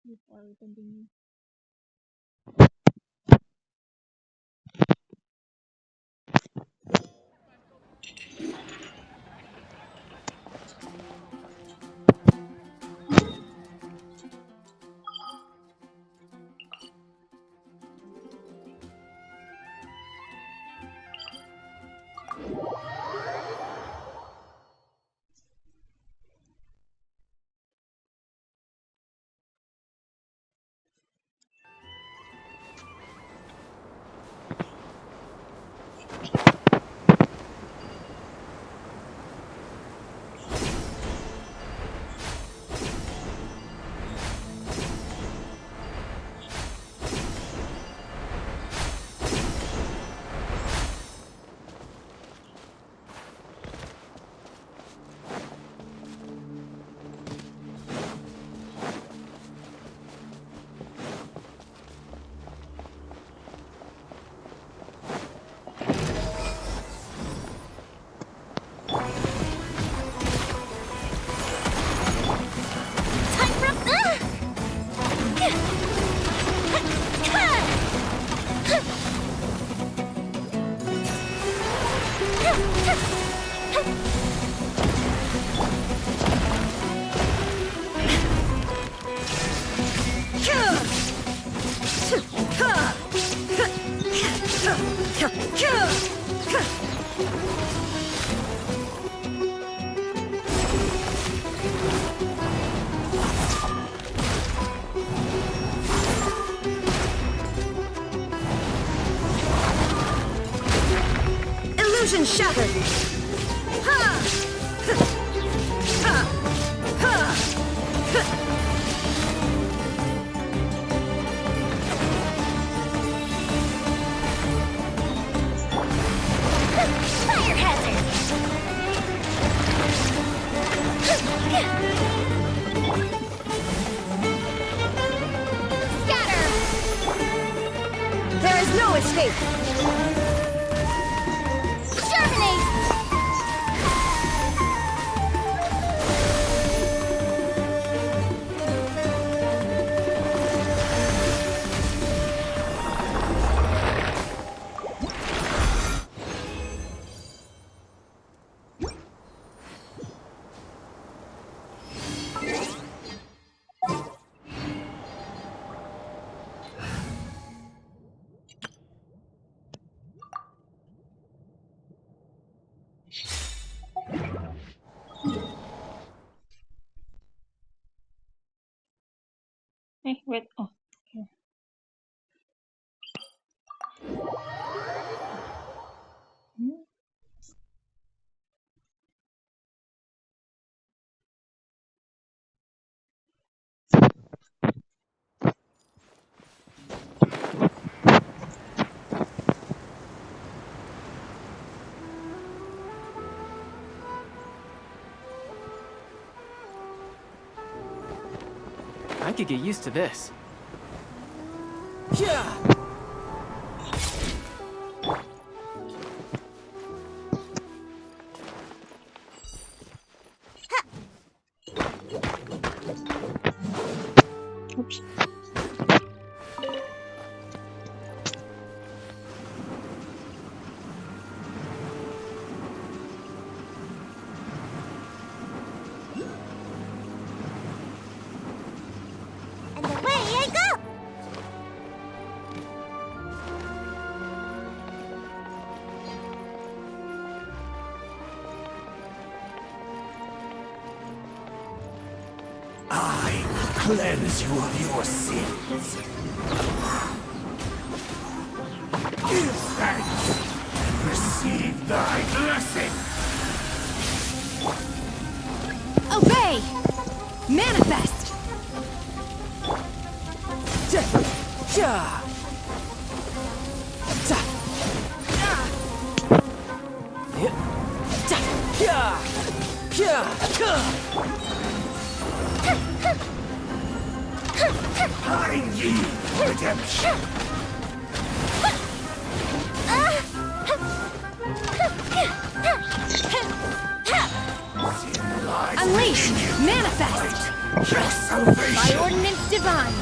before we continue. Illusion shattered! Ha! Ha! Ha! Fire hazard! Scatter! There is no escape! Germinate! Wait. Oh, okay. Hmm. I could get used to this. Yeah! Oops. And away I go! I will cleanse you of your sins. Give thanks and receive thy blessing. Obey! Manifest! Yeah! Yeah! Find ye redemption. Sin lies Unleash! within you. Manifest! Your By salvation. ordinance divine!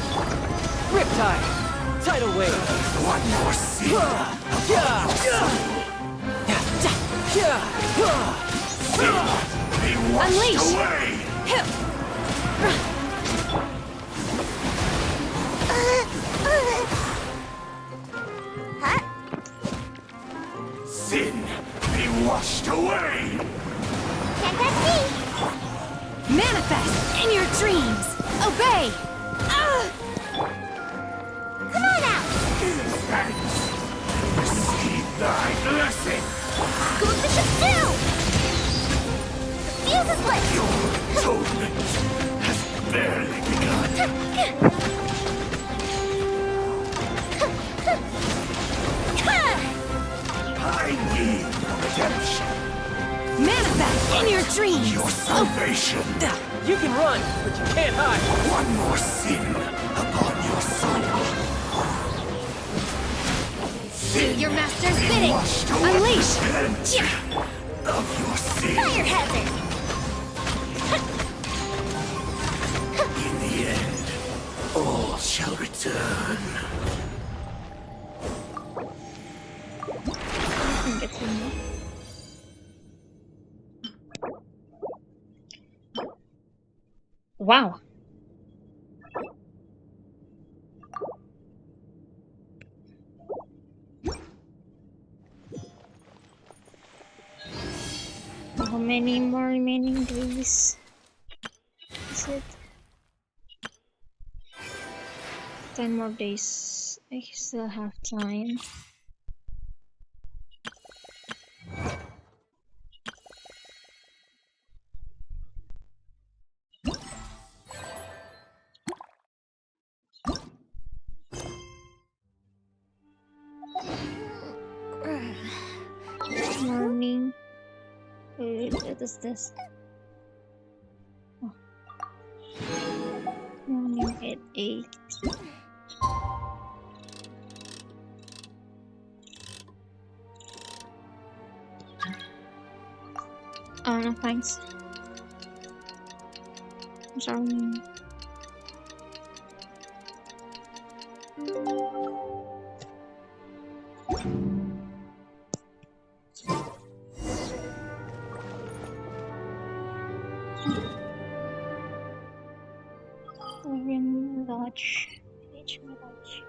Riptide! Tidal wave! One more sin. Be washed Unleash. away. Sin, be washed away. Can't catch me. Manifest in your dreams! Obey! Come on out. Give thanks. Receive thy blessing. Go with the ship too. The fuse is lit. Your atonement has barely begun. I need redemption. Manifest in your dreams! Your salvation. You can run, but you can't hide! One more sin upon your soul. Do your master's bidding! Washed away. Unleash! Repent of your sin. Fire hazard. In the end, all shall return. I think it's enough. Wow. How many more remaining days is it? 10 more days. I still have time. Morning. Wait, what is this? Oh. Morning at 8. Oh no, thanks. I'm sorry. Oven Lodge. HM Lodge.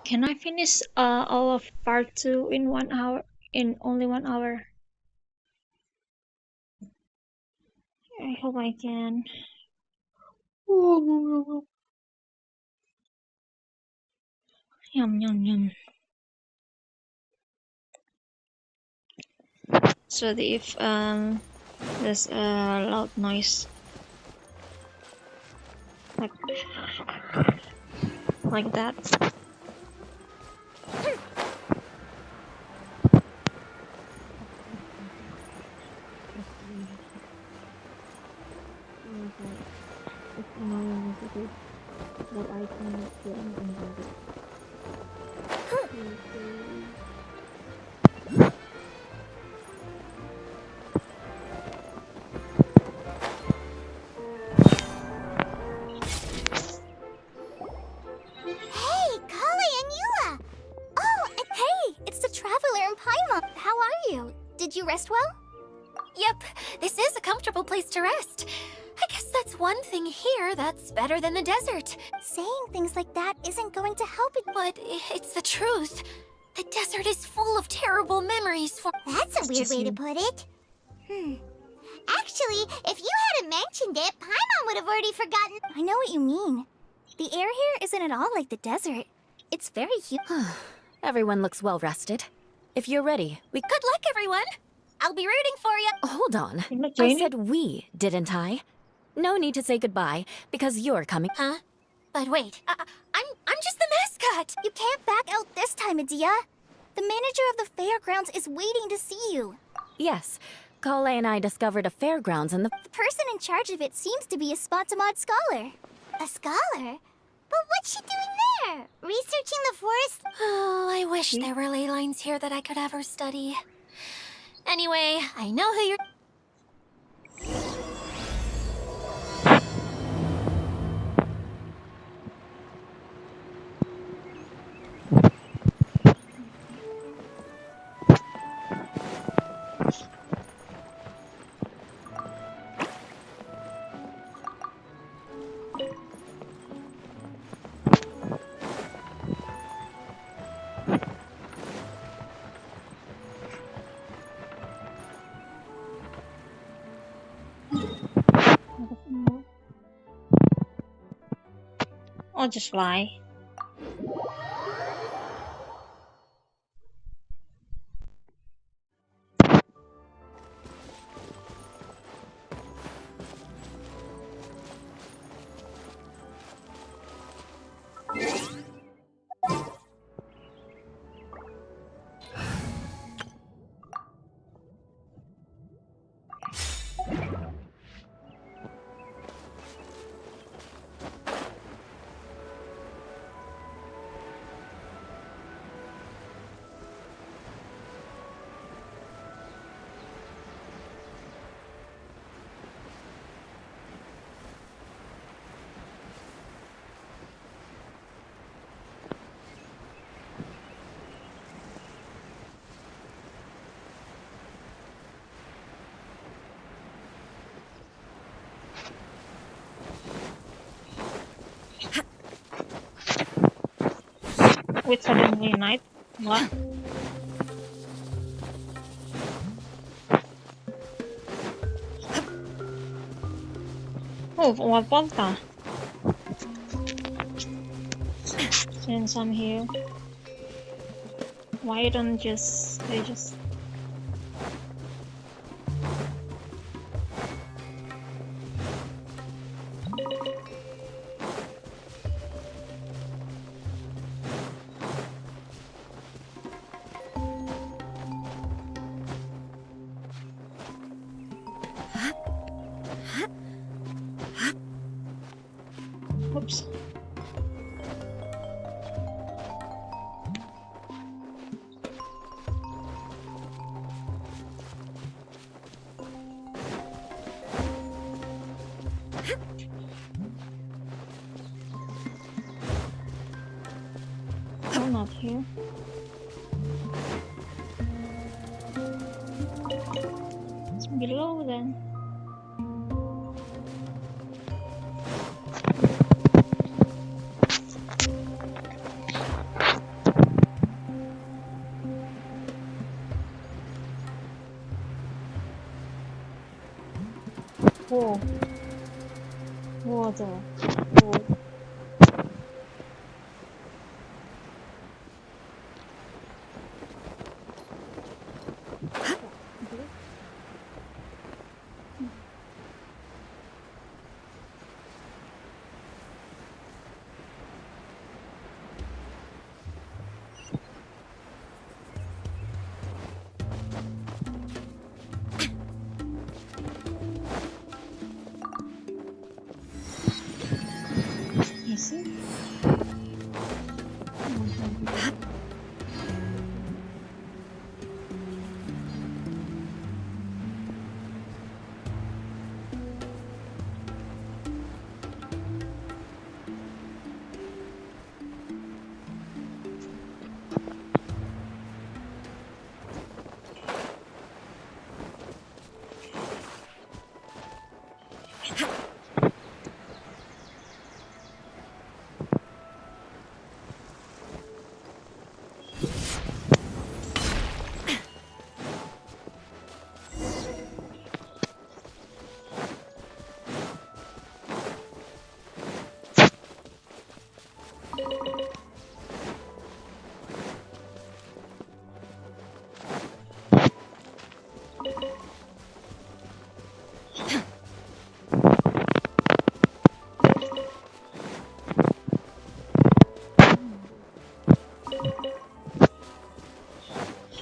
Can I finish all of part 2 in 1 hour? In only 1 hour? I hope I can. Yum yum yum. So if there's a loud noise like that. It's annoying that I cannot do anything about it. Hey, Kali and Eula. Oh, and hey, it's the Traveler and Paimon. How are you? Did you rest well? Yep, this is a comfortable place to rest. I guess that's one thing here that's better than the desert. Saying things like that isn't going to help it. But it's the truth. The desert is full of terrible memories for— That's a weird just way to you. put it. Actually, if you hadn't mentioned it, Paimon would have already forgotten. I know what you mean. The air here isn't at all like the desert. It's very humid. Everyone looks well rested. If you're ready, we— Good luck, everyone! I'll be rooting for you! Hold on. You're not I joining? said we, didn't I? No need to say goodbye, because you're coming. Huh? But wait, I'm just the mascot! You can't back out this time, Adia. The manager of the fairgrounds is waiting to see you. Yes, Kale and I discovered a fairgrounds in the... The person in charge of it seems to be a Spotamod scholar. A scholar? But what's she doing there? Researching the forest? Oh, I wish there were ley lines here that I could ever study. Anyway, I know who you're... I'll just fly. With suddenly night. What? Oh, what was that? Send some here. Why don't they just... Oops. Oh, not here. It's below then. Whoa. Water. Whoa. You see?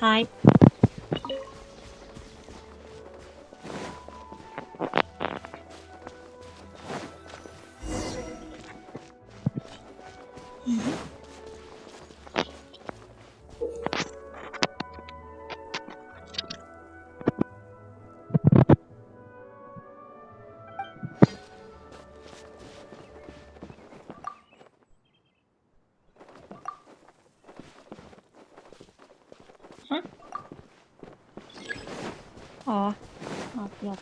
Hi. Oh, oh, yeah.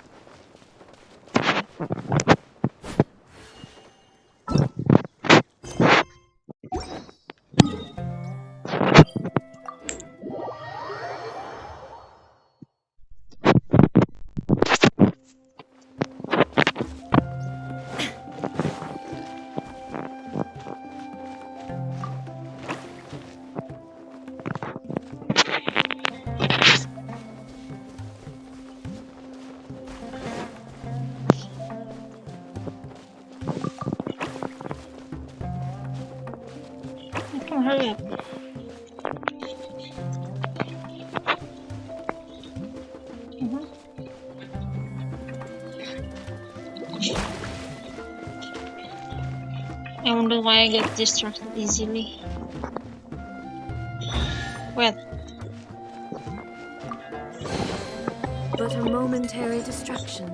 Come on, hurry up. Mhm. I wonder why I get distracted easily. Well, But a momentary distraction.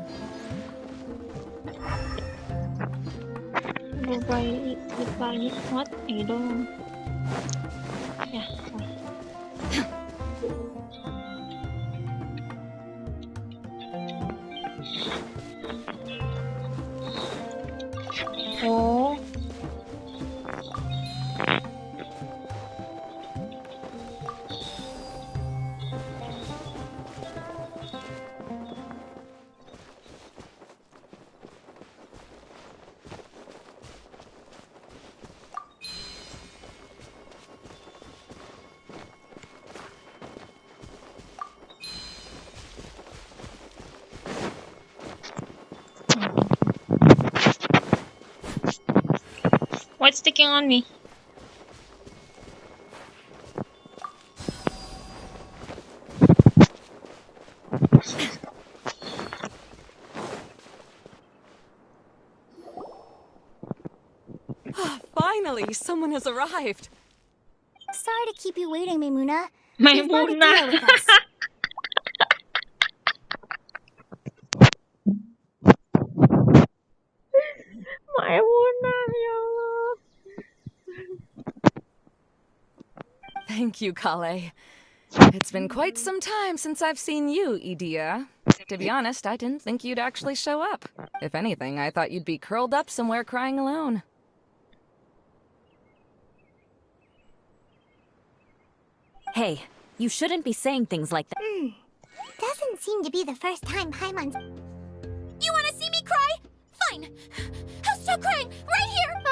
goodbye, what? I don't. Yeah, sorry. Oh. What's sticking on me? Finally, someone has arrived. Sorry to keep you waiting, Maimuna. You've got a deal Maimuna. with us. Maimuna, ya Allah. Thank you, Kale. It's been quite some time since I've seen you, Idia. To be honest, I didn't think you'd actually show up. If anything, I thought you'd be curled up somewhere crying alone. Hey, you shouldn't be saying things like that. Doesn't seem to be the first time Paimon's... You wanna see me cry? Fine. I'll stop crying right here.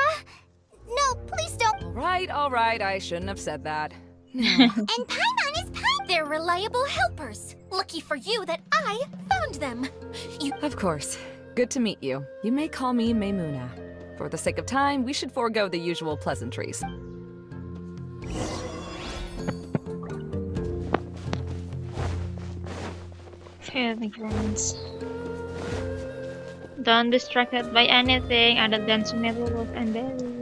No, please don't. All right, I shouldn't have said that. And Paimon is Paimon. They're reliable helpers. Lucky for you that I found them. Of course. Good to meet you. You may call me Maimuna. For the sake of time, we should forego the usual pleasantries. Okay, thank you very much. Don't distracted by anything other than Sumeru Wolf and Berry.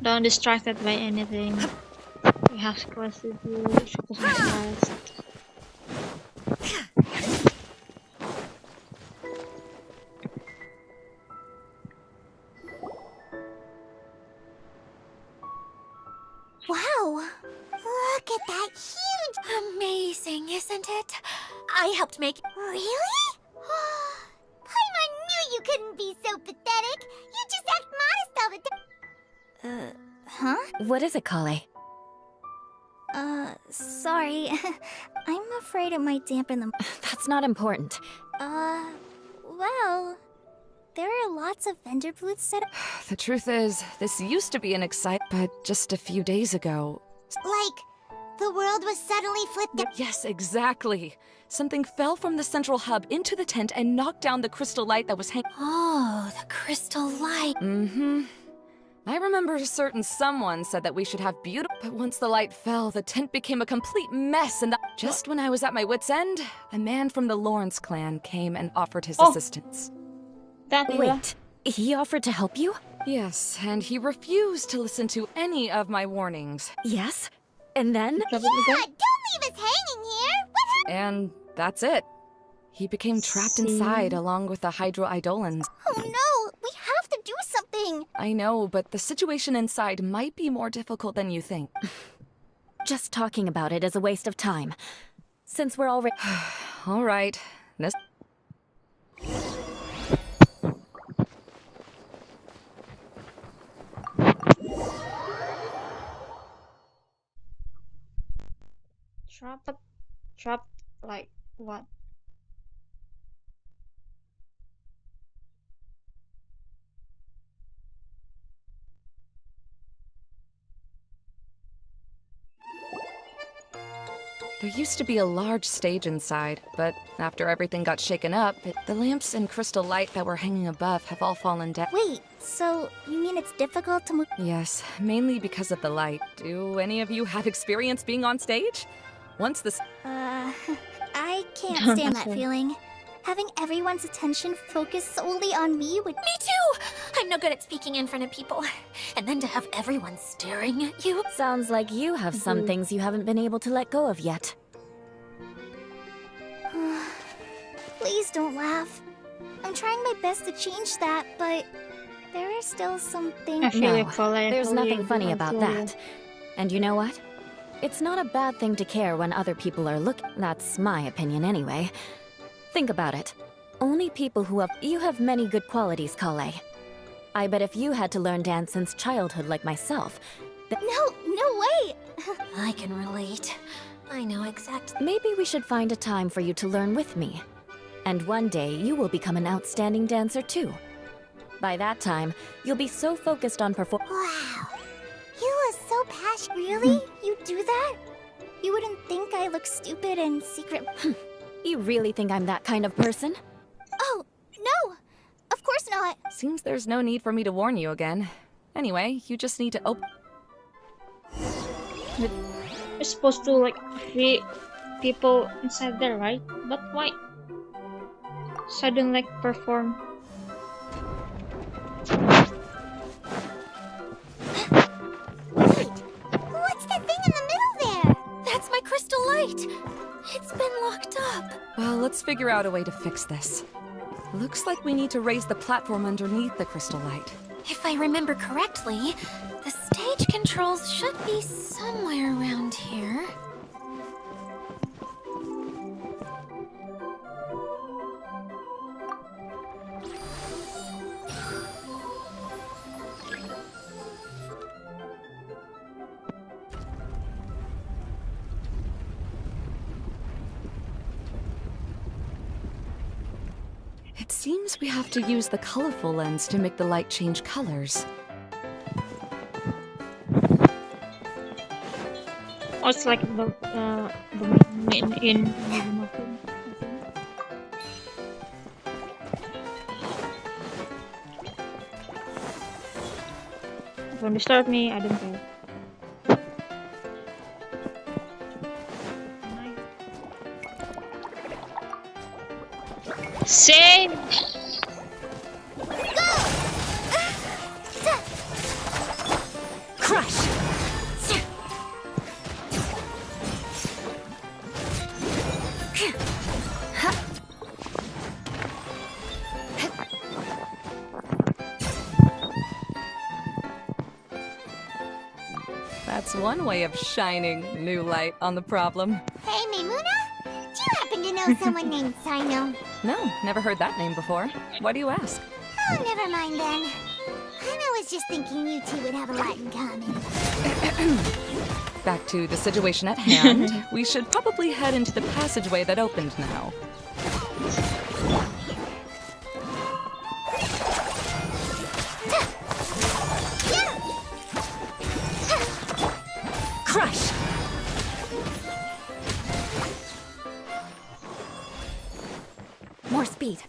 Don't distracted by anything. We have quests to do. Focus on the quest. Wow. Look at that huge... Amazing, isn't it? I helped make... Really? Paimon knew you couldn't be so pathetic. You just act modest all the time. Huh? What is it, Kale? Sorry. I'm afraid it might dampen the... That's not important. Well... There are lots of vendor booths set up. The truth is, this used to be an exciting, but just a few days ago... Like, the world was suddenly flipped... Yes, exactly. Something fell from the central hub into the tent and knocked down the crystal light that was hanging... Oh, the crystal light. Mm-hmm. I remember a certain someone said that we should have beautiful... But once the light fell, the tent became a complete mess, and just when I was at my wit's end, a man from the Lawrence clan came and offered his assistance. That Wait, he offered to help you? Yes, and he refused to listen to any of my warnings. Yes? And then? Yeah, don't leave us hanging here! What happened? And that's it. He became trapped inside along with the Hydro Eidolons. Oh no! We have to do something! thing. I know, but the situation inside might be more difficult than you think. Just talking about it is a waste of time. Since we're already... All right. This... Drop like what? There used to be a large stage inside, but after everything got shaken up, the lamps and crystal light that were hanging above have all fallen down. Wait, so you mean it's difficult to move? Yes, mainly because of the light. Do any of you have experience being on stage? Once the... I can't stand that feeling. Having everyone's attention focused solely on me would... Me too! I'm no good at speaking in front of people. And then to have everyone staring at you. Sounds like you have some things you haven't been able to let go of yet. Please don't laugh. I'm trying my best to change that, but there are still some I things... feel No, like Foley, There's nothing funny I'm about too- that. And you know what? It's not a bad thing to care when other people are looking. That's my opinion anyway. Think about it. Only people who have... You have many good qualities, Kale. I bet if you had to learn dance since childhood like myself, No way! I can relate. I know exactly. maybe we should find a time for you to learn with me. And one day, you will become an outstanding dancer too. By that time, you'll be so focused on Wow. You are so passionate. Really? You do that? You wouldn't think I look stupid and secret... You really think I'm that kind of person? Oh, no! Of course not. Seems there's no need for me to warn you again. Anyway, you just need to open... You're supposed to like free people inside there, right? But why suddenly like perform? Wait, what's that thing in the middle there? That's my crystal light! It's been locked up. Well, let's figure out a way to fix this. Looks like we need to raise the platform underneath the crystal light. If I remember correctly, the stage controls should be somewhere around here. It seems we have to use the colorful lens to make the light change colors. Oh, it's like the main in Don't disturb me, I don't care. Same! Crush! That's one way of shining new light on the problem. Hey, Mimuna? Do you happen to know someone named Sino? No, never heard that name before. Why do you ask? Oh, never mind then. I was just thinking you two would have a lot in common. Back to the situation at hand. We should probably head into the passageway that opened now. Crush! More speed.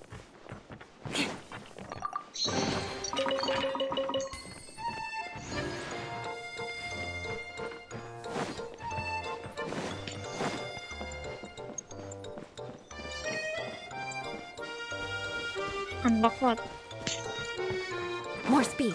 Unlock what? More speed.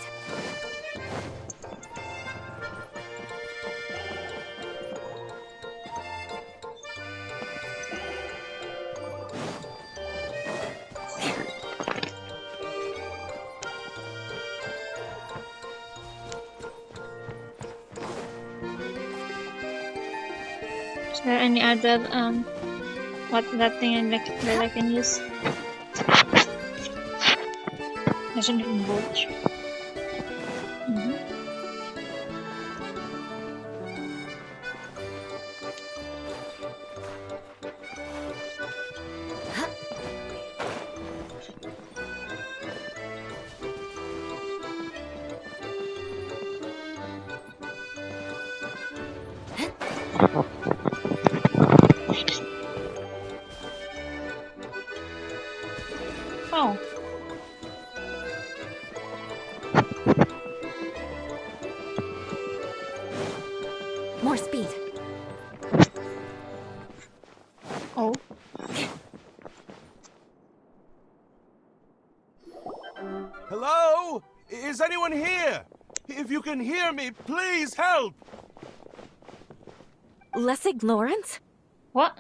Is there any other what that thing that I can use? Legendary Bolt. Oh. More speed. Oh. Hello? Is anyone here? If you can hear me, please help! Lessig Lawrence? What?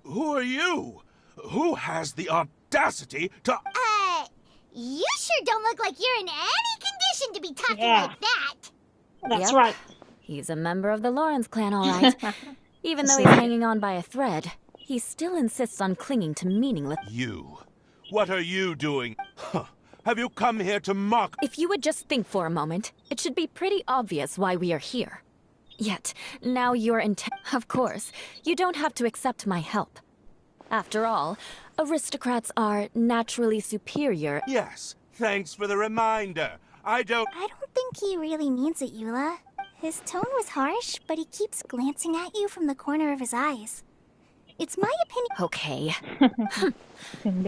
Who are you? Who has the audacity to... You sure don't look like you're in any condition to be talking Yeah. like that. That's Yep. right. He's a member of the Lawrence clan, all right. Even though he's Sorry. hanging on by a thread, he still insists on clinging to meaningless. You. What are you doing? Huh. Have you come here to mock... If you would just think for a moment, it should be pretty obvious why we are here. Yet, now you're Of course, you don't have to accept my help. After all, aristocrats are naturally superior. Yes, thanks for the reminder. I don't think he really means it, Eula. His tone was harsh, but he keeps glancing at you from the corner of his eyes. It's my opinion. Okay.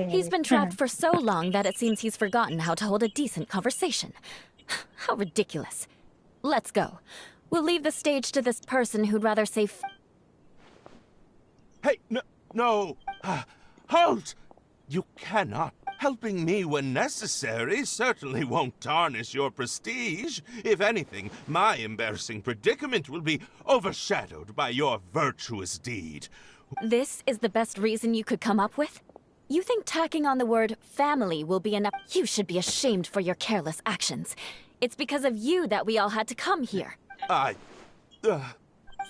He's been trapped for so long that it seems he's forgotten how to hold a decent conversation. How ridiculous. Let's go. We'll leave the stage to this person who'd rather say Hey, no. Halt! You cannot. Helping me when necessary certainly won't tarnish your prestige. If anything, my embarrassing predicament will be overshadowed by your virtuous deed. This is the best reason you could come up with? You think tacking on the word family will be enough? You should be ashamed for your careless actions. It's because of you that we all had to come here.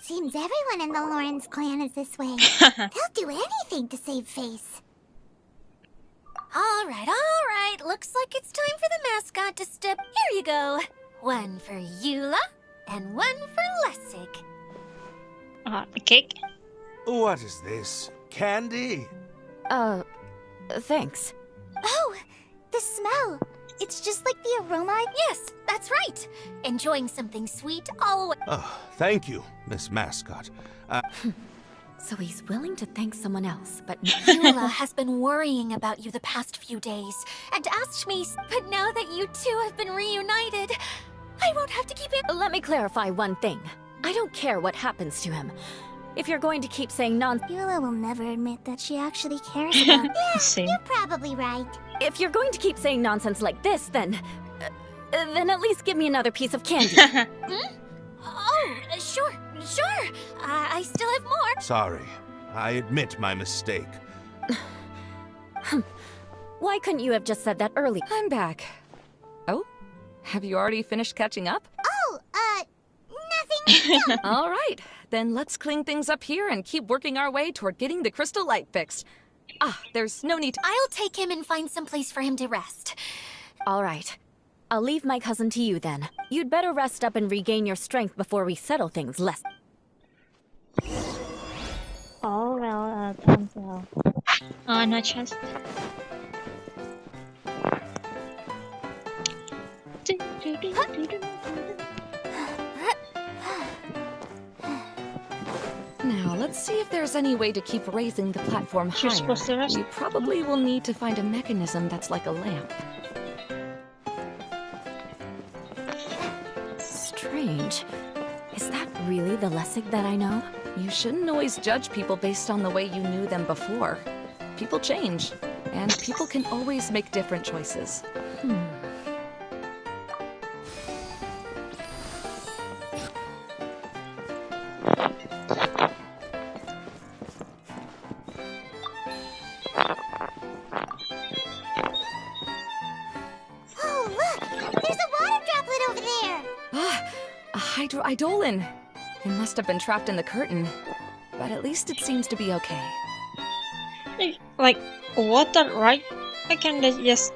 Seems everyone in the Lawrence clan is this way. They'll do anything to save face. All right. Looks like it's time for the mascot to step. Here you go. One for Eula, and one for Lessig. A cake? What is this? Candy? Thanks. Oh, the smell. It's just like the aroma. Yes, that's right. Enjoying something sweet always. Oh, thank you, Miss Mascot. So he's willing to thank someone else, but Eula has been worrying about you the past few days and asked me, but now that you two have been reunited, I won't have to keep it. let me clarify one thing. I don't care what happens to him. If you're going to keep saying Eula will never admit that she actually cares about. Same. You're probably right. if you're going to keep saying nonsense like this, then at least give me another piece of candy. Oh, sure. I still have more. Sorry, I admit my mistake. Why couldn't you have just said that earlier? I'm back. Oh? Have you already finished catching up? Oh, nothing. All right. Then let's clean things up here and keep working our way toward getting the crystal light fixed. There's no need to... I'll take him and find some place for him to rest. All right. I'll leave my cousin to you then. You'd better rest up and regain your strength before we settle things less. Oh, well, no chest. Now, let's see if there's any way to keep raising the platform You're higher. supposed to rest. We probably will need to find a mechanism that's like a lamp. Strange. Is that really the Lessig that I know? You shouldn't always judge people based on the way you knew them before. People change, and people can always make different choices. Oh, look! There's a water droplet over there! A Hydroidolin! It must have been trapped in the curtain, but at least it seems to be okay. Like water, right? I can just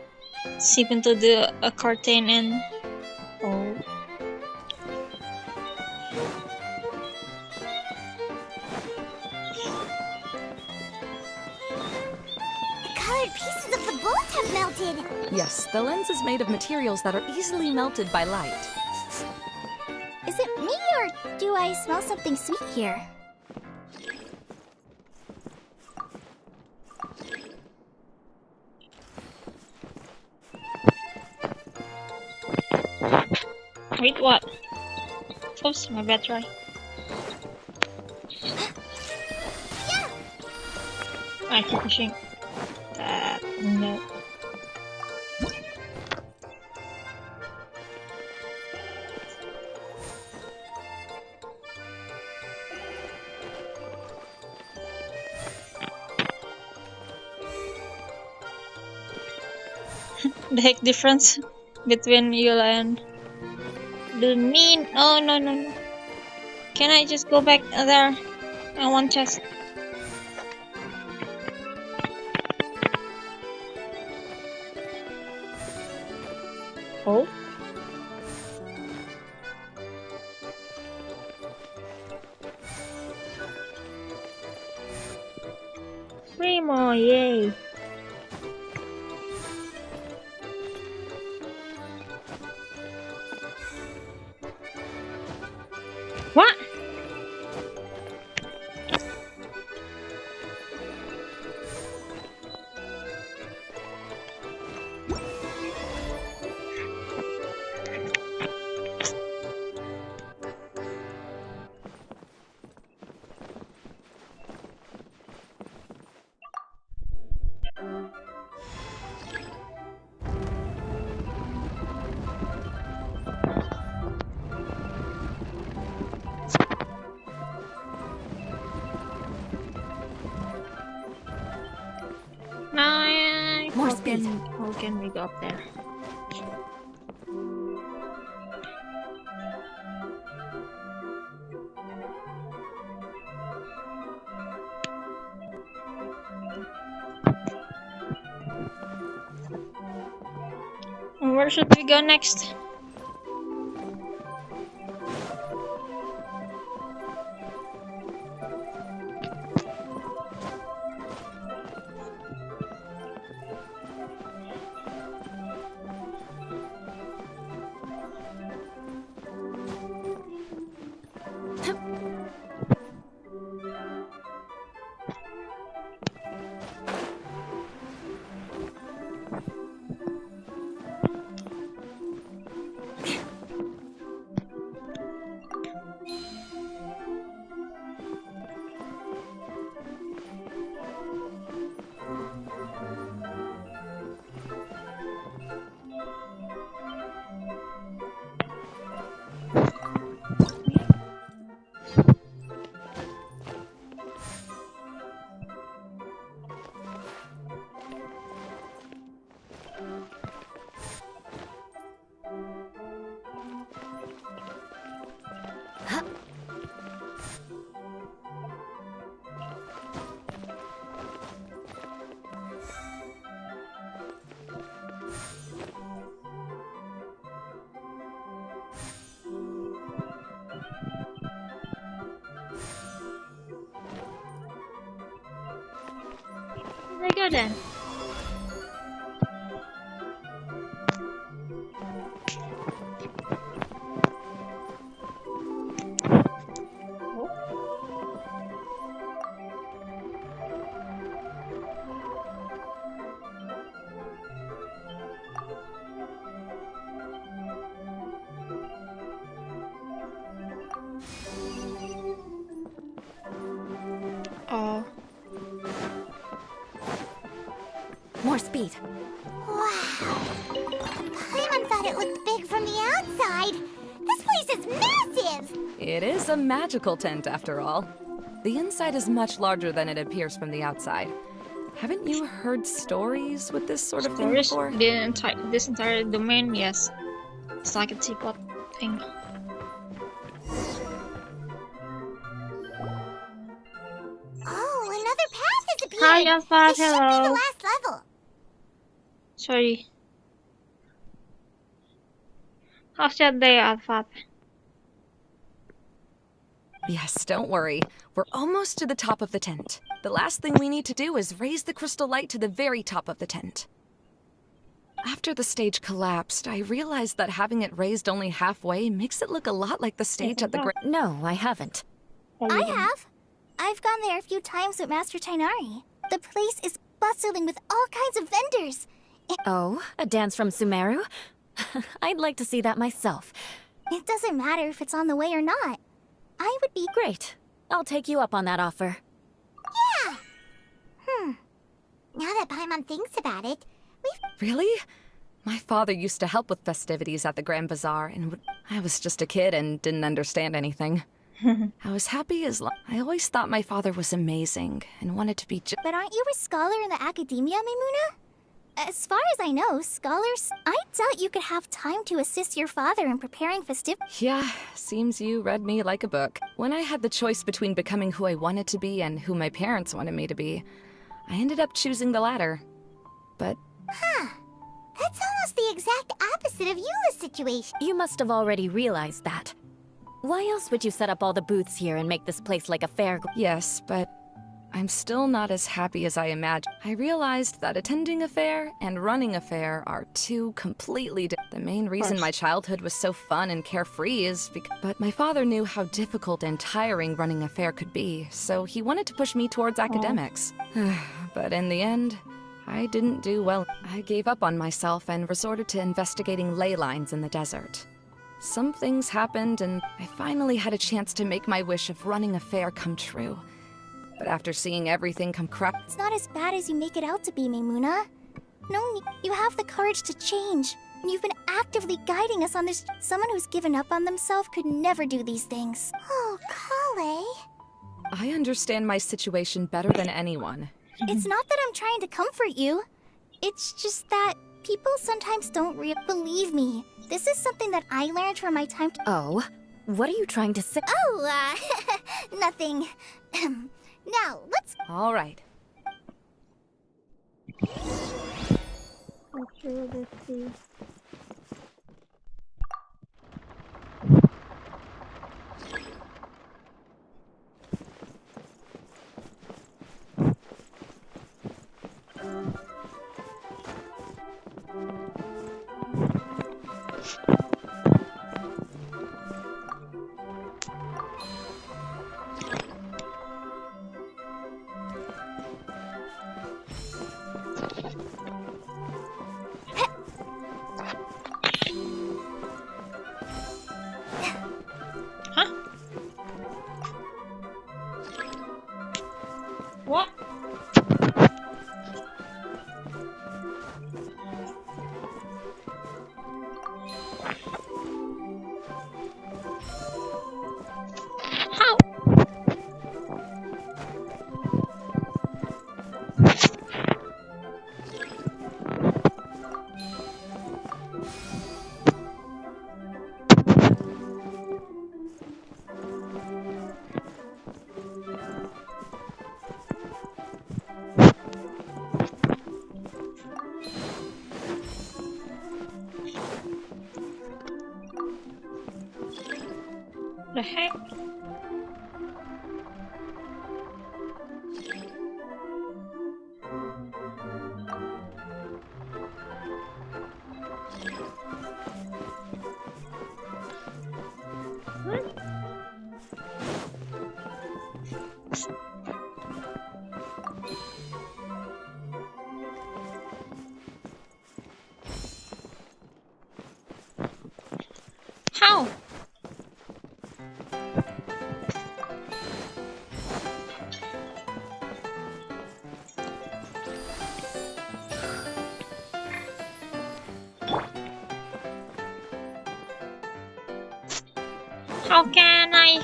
seep into the curtain and oh. The colored pieces of the bullet have melted. Yes, the lens is made of materials that are easily melted by light. Is it me or do I smell something sweet here? Wait, what? Oops, my battery. I keep pushing. No. The heck difference between you and the mean? Oh no no no! Can I just go back there? I want chest. Oh. Primo, yay! What? More speed. How can we go up there? Where should we go next? Where go then? Oh. More speed. Wow. Paimon thought it looked big from the outside. This place is massive! It is a magical tent, after all. The inside is much larger than it appears from the outside. Haven't you heard stories with this sort of thing before? This entire domain, yes. It's like a teapot thing. Hi, good. Alpha. Just ship me to the Hello. last level. Sorry. How's your day, Alpha? Yes, don't worry. We're almost to the top of the tent. The last thing we need to do is raise the crystal light to the very top of the tent. After the stage collapsed, I realized that having it raised only halfway makes it look a lot like the stage at the No, I haven't. I have. I've gone there a few times with Master Tainari. The place is bustling with all kinds of vendors. Oh, a dance from Sumeru? I'd like to see that myself. It doesn't matter if it's on the way or not. I would be... Great. I'll take you up on that offer. Yeah! Now that Paimon thinks about it, Really? My father used to help with festivities at the Grand Bazaar, and I was just a kid and didn't understand anything. I was happy as I always thought my father was amazing and wanted to be But aren't you a scholar in the academia, Maimuna? As far as I know, scholars... I doubt you could have time to assist your father in preparing festivities. Yeah, seems you read me like a book. When I had the choice between becoming who I wanted to be and who my parents wanted me to be, I ended up choosing the latter. But That's almost the exact opposite of Eula's situation. You must have already realized that. Why else would you set up all the booths here and make this place like a fair? yes, but I'm still not as happy as I imagined. I realized that attending a fair and running a fair are two completely different. The main reason my childhood was so fun and carefree is because... But my father knew how difficult and tiring running a fair could be, so he wanted to push me towards academics. But in the end, I didn't do well. I gave up on myself and resorted to investigating ley lines in the desert. Some things happened, and I finally had a chance to make my wish of running a fair come true. But after seeing everything come crap, It's not as bad as you make it out to be, Maimuna. No need. You have the courage to change. And you've been actively guiding us on this. Someone who's given up on themselves could never do these things. Oh, Kale. I understand my situation better than anyone. It's not that I'm trying to comfort you. It's just that people sometimes don't believe me. This is something that I learned from my time to... Oh, what are you trying to say? Oh, nothing. Now, let's... All right. Okay, let's see. What? How? The heck? How? How can I?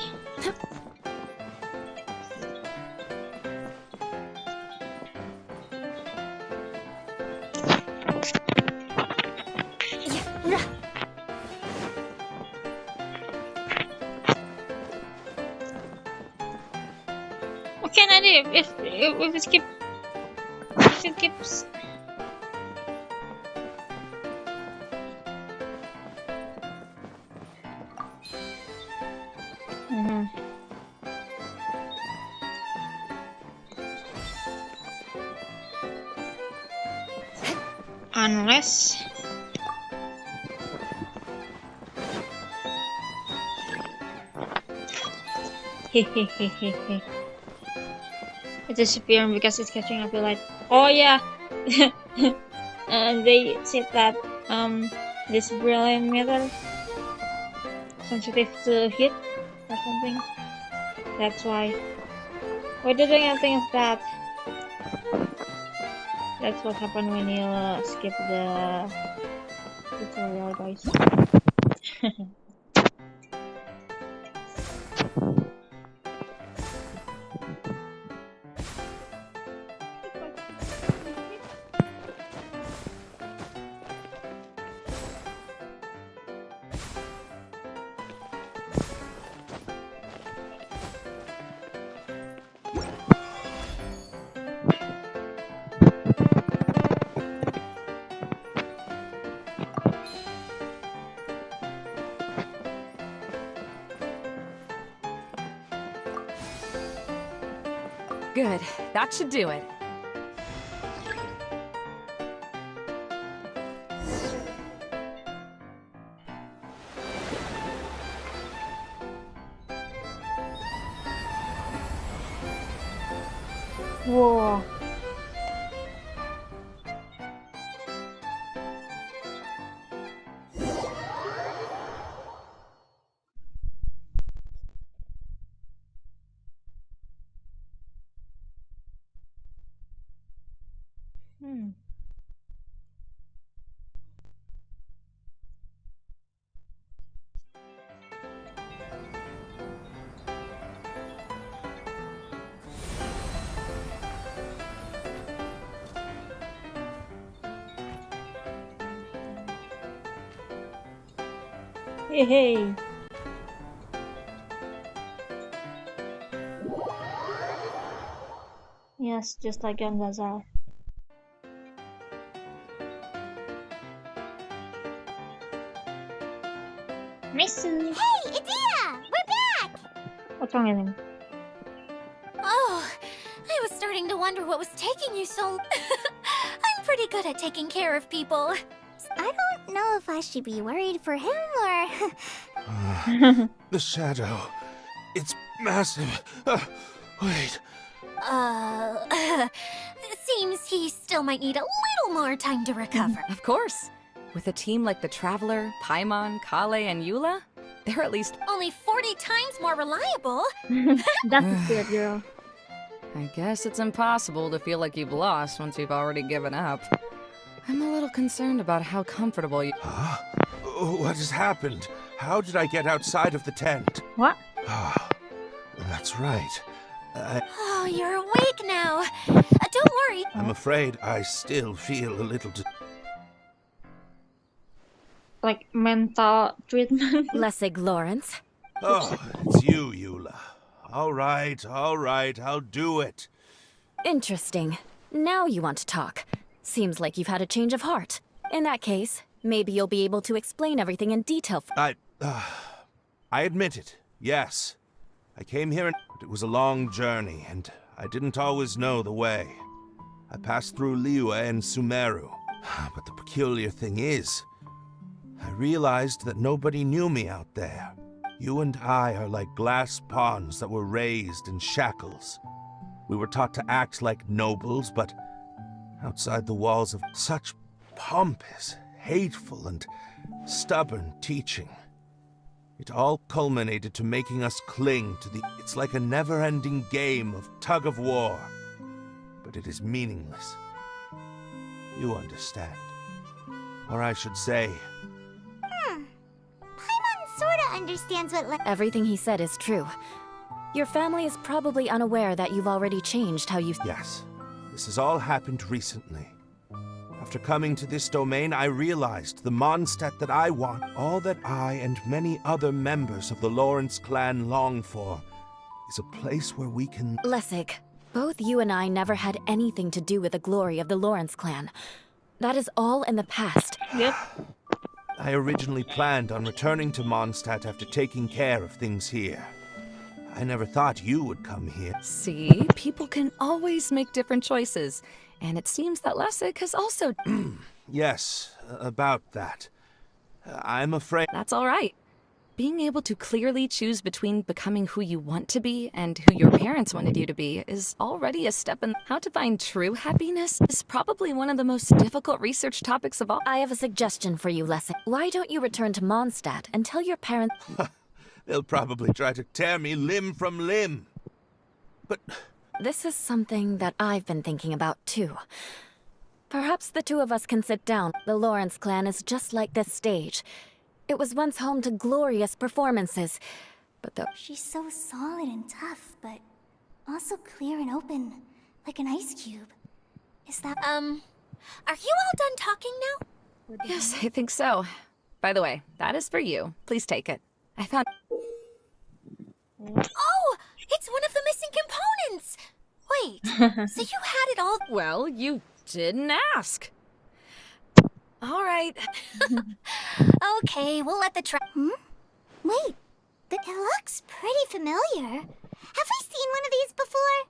What can I do if we skip? she keeps... Unless... Hehehehe. It's disappearing because it's catching up with light. Oh yeah! They said that this brilliant metal sensitive to heat or something. That's why. Why didn't I think of that? That's what happened when you skip the tutorial, guys. Good. That should do it. Whoa. Hey. Yes, just like on Bazaar. Missy! Hey, Edea! We're back! What's wrong with him? Oh, I was starting to wonder what was taking you so... I'm pretty good at taking care of people. I don't know if I should be worried for him or... The shadow. It's massive. Wait. Seems he still might need a little more time to recover. Of course. With a team like the Traveler, Paimon, Kale, and Eula, they're at least... Only 40 times more reliable. That's a spirit girl. I guess it's impossible to feel like you've lost once you've already given up. I'm a little concerned about how comfortable you... Huh? What has happened? How did I get outside of the tent? What? Ah, that's right. Oh, you're awake now. Don't worry. I'm afraid I still feel a little... Like mental treatment? Lessig Lawrence. Oh, it's you, Eula. All right, I'll do it. Interesting. Now you want to talk. Seems like you've had a change of heart. In that case, maybe you'll be able to explain everything in detail. I admit it, yes. I came here and it was a long journey, and I didn't always know the way. I passed through Liyue and Sumeru. But the peculiar thing is, I realized that nobody knew me out there. You and I are like glass pawns that were raised in shackles. We were taught to act like nobles, but outside the walls of such pompous, hateful, and stubborn teaching. It all culminated to making us cling to the... It's like a never-ending game of tug-of-war. But it is meaningless. You understand. Or I should say... Paimon sorta understands what Everything he said is true. Your family is probably unaware that you've already changed how you... Yes. This has all happened recently. After coming to this domain, I realized the Mondstadt that I want, all that I and many other members of the Lawrence clan long for, is a place where we can... Lessig, Both you and I never had anything to do with the glory of the Lawrence clan. That is all in the past. Yep. I originally planned on returning to Mondstadt after taking care of things here. I never thought you would come here. See, people can always make different choices. And it seems that Lessig has also... Yes, about that. I'm afraid... That's all right. Being able to clearly choose between becoming who you want to be and who your parents wanted you to be is already a step in... How to find true happiness is probably one of the most difficult research topics of all. I have a suggestion for you, Lessig. Why don't you return to Mondstadt and tell your parents... They'll probably try to tear me limb from limb. But... This is something that I've been thinking about, too. Perhaps the two of us can sit down. The Lawrence clan is just like this stage. It was once home to glorious performances, but the... She's so solid and tough, but also clear and open, like an ice cube. Is that... Are you all done talking now? Yes, I think so. By the way, that is for you. Please take it. I found... Oh! It's one of the missing components! Wait, so you had it all... Well, you didn't ask. All right. Okay, we'll let the Wait, it looks pretty familiar. Have we seen one of these before?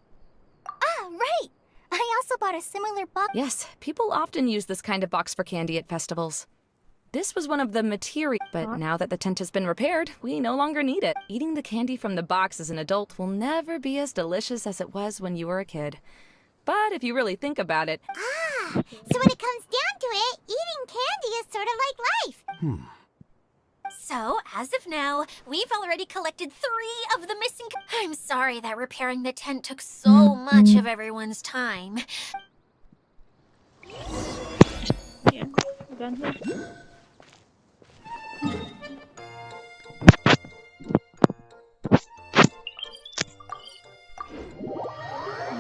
Ah, right! I also bought a similar box. Yes, people often use this kind of box for candy at festivals. This was one of the material, but now that the tent has been repaired, we no longer need it. Eating the candy from the box as an adult will never be as delicious as it was when you were a kid. But if you really think about it... Ah, so when it comes down to it, eating candy is sort of like life. So, as of now, we've already collected 3 of the missing... I'm sorry that repairing the tent took so much of everyone's time. Yeah. Done here.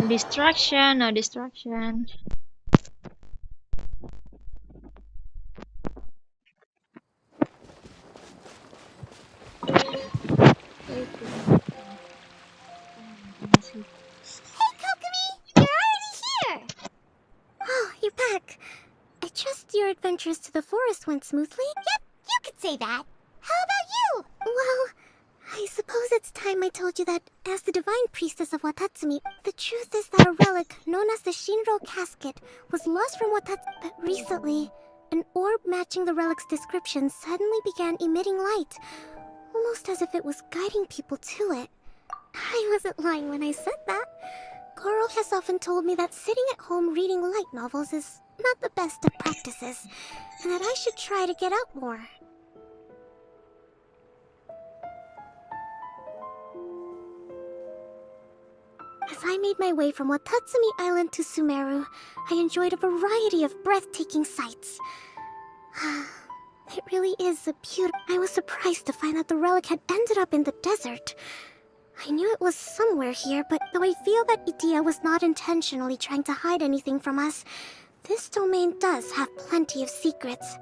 Distraction, no distraction. Hey, Kokomi! You're already here! Oh, you're back. I trust your adventures to the forest went smoothly? Yep, you could say that. How about you? Well, I suppose it's time I told you that, as the divine priestess of Watatsumi, the truth is that a relic known as the Shinro casket was lost from Watatsumi. But recently, an orb matching the relic's description suddenly began emitting light, almost as if it was guiding people to it. I wasn't lying when I said that. Goro has often told me that sitting at home reading light novels is not the best of practices, and that I should try to get out more. As I made my way from Watatsumi Island to Sumeru, I enjoyed a variety of breathtaking sights. It really is a beautiful... I was surprised to find that the relic had ended up in the desert. I knew it was somewhere here, but though I feel that Idia was not intentionally trying to hide anything from us, this domain does have plenty of secrets.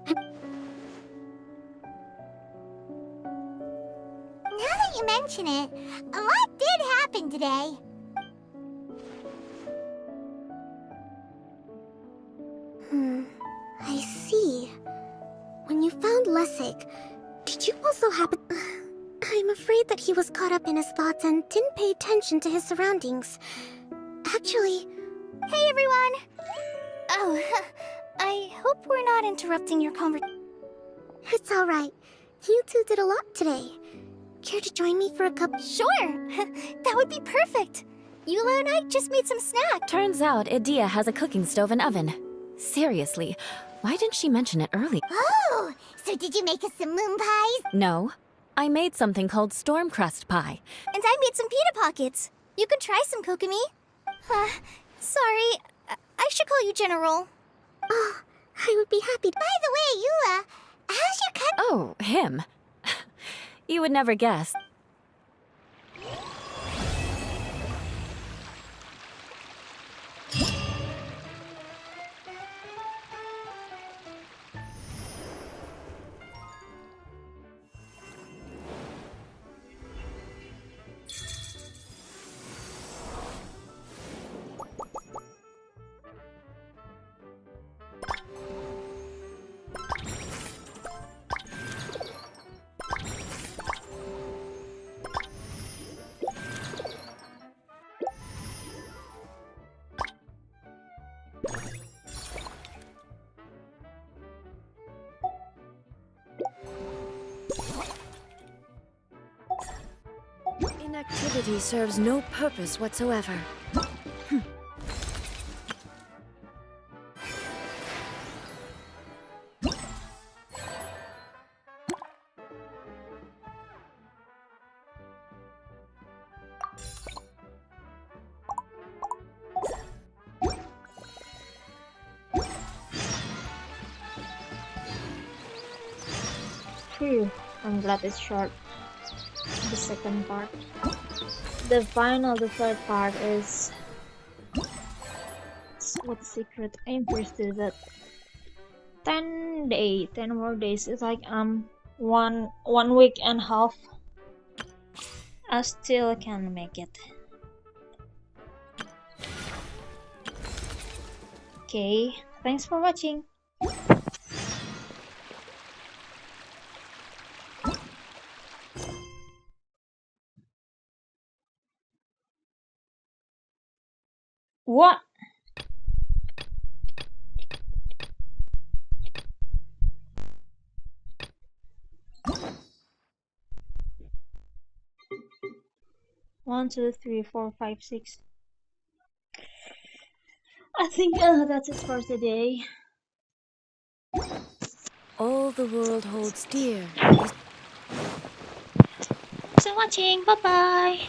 Now that you mention it, a lot did happen today. I see. When you found Lessig, did you also happen... I'm afraid that he was caught up in his thoughts and didn't pay attention to his surroundings. Actually... Hey, everyone! Oh, I hope we're not interrupting your conversation. It's alright. You two did a lot today. Care to join me for a cup? Sure! That would be perfect! Eula and I just made some snack. Turns out Idia has a cooking stove and oven. Seriously, why didn't she mention it early? Oh! So did you make us some moon pies? No. I made something called Stormcrust pie. And I made some pita pockets. You could try some, Kokomi. Sorry, I should call you General. Oh, I would be happy. By the way, Eula, how's your cut? Oh, him. You would never guess. activity serves no purpose whatsoever. Phew, I'm glad it's short. The second part. The third part is what secret aim pursue that 10 more days. It's like 1 week and a half. I still can make it. Okay, thanks for watching. What? One, two, three, four, five, six. I think that's it for today. All the world holds dear. Thanks for watching. Bye bye.